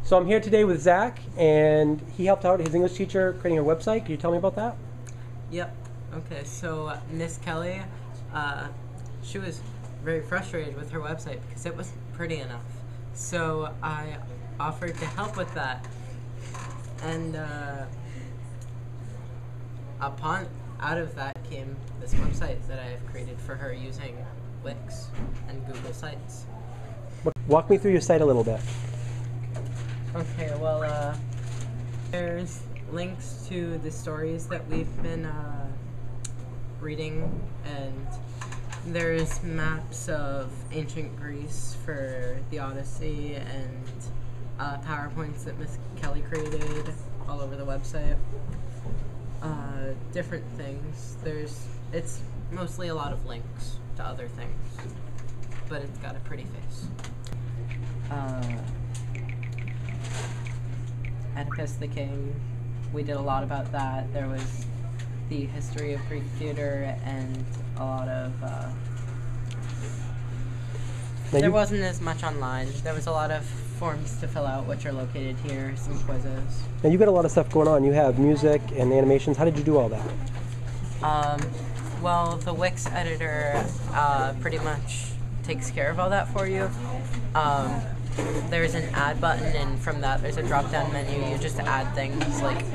So I'm here today with Zach, and he helped out his English teacher creating a website. Can you tell me about that? Yep. Okay, so Miss Kelly, she was very frustrated with her website because it wasn't pretty enough. So I offered to help with that. And out of that came this website that I have created for her using Wix and Google Sites. Walk me through your site a little bit. Okay, well, there's links to the stories that we've been reading, and there's maps of ancient Greece for the Odyssey, and PowerPoints that Miss Kelly created all over the website. Different things. It's mostly a lot of links to other things, but it's got a pretty face. Oedipus the King, we did a lot about that. There was the history of Greek theater and a lot of there wasn't as much online. There was a lot of forms to fill out, which are located here, some quizzes. Now you've got a lot of stuff going on. You have music and animations. How did you do all that? Well, the Wix Editor pretty much takes care of all that for you. There's an add button, and from that there's a drop-down menu. You just add things. Like,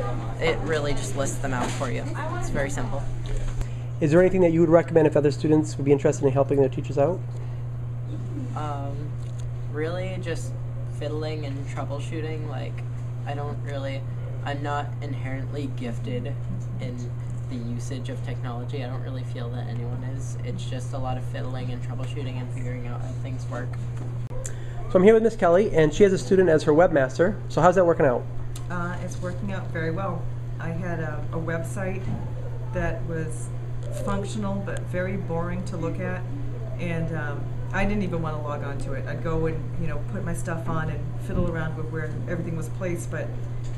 it really just lists them out for you. It's very simple. Is there anything that you would recommend if other students would be interested in helping their teachers out? Really just fiddling and troubleshooting. Like, I'm not inherently gifted in the usage of technology. I don't really feel that anyone is. It's just a lot of fiddling and troubleshooting and figuring out how things work. So I'm here with Miss Kelly, and she has a student as her webmaster. So how's that working out? It's working out very well. I had a website that was functional but very boring to look at, and I didn't even want to log on to it. I'd go and put my stuff on and fiddle around with where everything was placed, but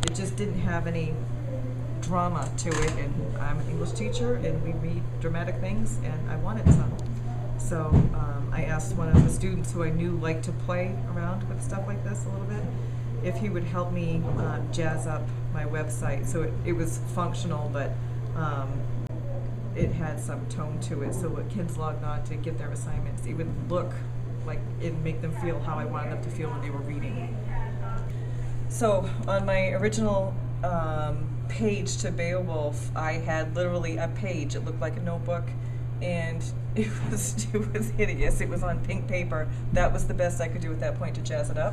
it just didn't have any drama to it. And I'm an English teacher, and we read dramatic things, and I wanted some. So I asked one of the students who I knew liked to play around with stuff like this a little bit, if he would help me jazz up my website so it was functional, but it had some tone to it, so when kids logged on to get their assignments, it would look like it'd make them feel how I wanted them to feel when they were reading. So on my original page to Beowulf, I had literally a page. It looked like a notebook, and it was hideous. It was on pink paper. That was the best I could do at that point to jazz it up.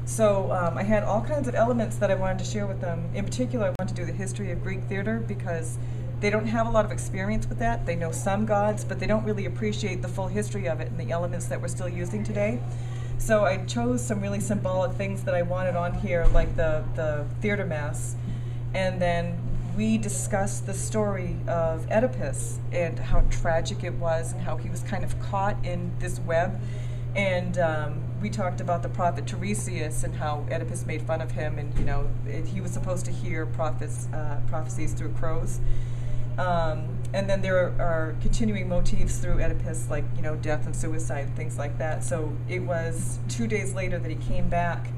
So I had all kinds of elements that I wanted to share with them. In particular, I wanted to do the history of Greek theater because they don't have a lot of experience with that. They know some gods, but they don't really appreciate the full history of it and the elements that we're still using today. So I chose some really symbolic things that I wanted on here, like the theater mass. And then we discussed the story of Oedipus and how tragic it was and how he was kind of caught in this web. And we talked about the prophet Tiresias and how Oedipus made fun of him, and he was supposed to hear prophecies through crows. And then there are continuing motifs through Oedipus, like death and suicide and things like that. So it was 2 days later that he came back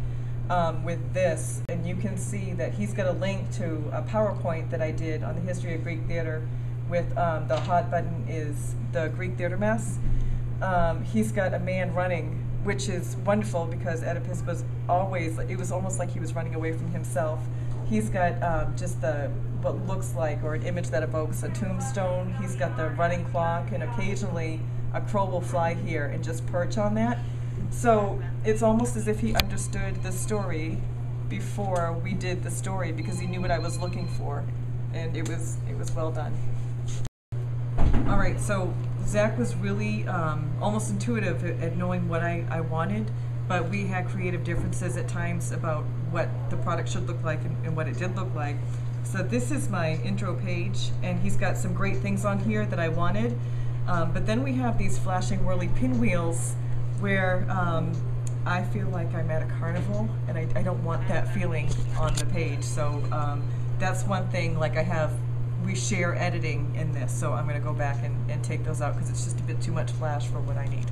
with this, and you can see that he's got a link to a PowerPoint that I did on the history of Greek theater with the hot button is the Greek theater mass. He's got a man running, which is wonderful because Oedipus was it was almost like he was running away from himself. He's got just what looks like, or an image that evokes a tombstone. He's got the running clock, and occasionally a crow will fly here and just perch on that. So it's almost as if he understood the story before we did the story, because he knew what I was looking for, and it was well done. All right, so Zach was really almost intuitive at knowing what I wanted, but we had creative differences at times about what the product should look like and what it did look like. So this is my intro page, and he's got some great things on here that I wanted, but then we have these flashing whirly pinwheels where I feel like I'm at a carnival, and I don't want that feeling on the page. So that's one thing. Like we share editing in this, so I'm going to go back and take those out because it's just a bit too much flash for what I need.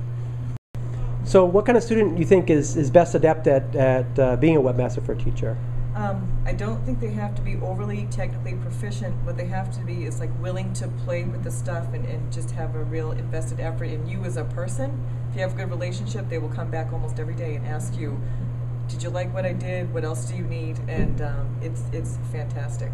So what kind of student you think is best adept at being a webmaster for a teacher? I don't think they have to be overly technically proficient. What they have to be is like willing to play with the stuff and just have a real invested effort in you as a person. If you have a good relationship, they will come back almost every day and ask you, did you like what I did? What else do you need? And it's fantastic.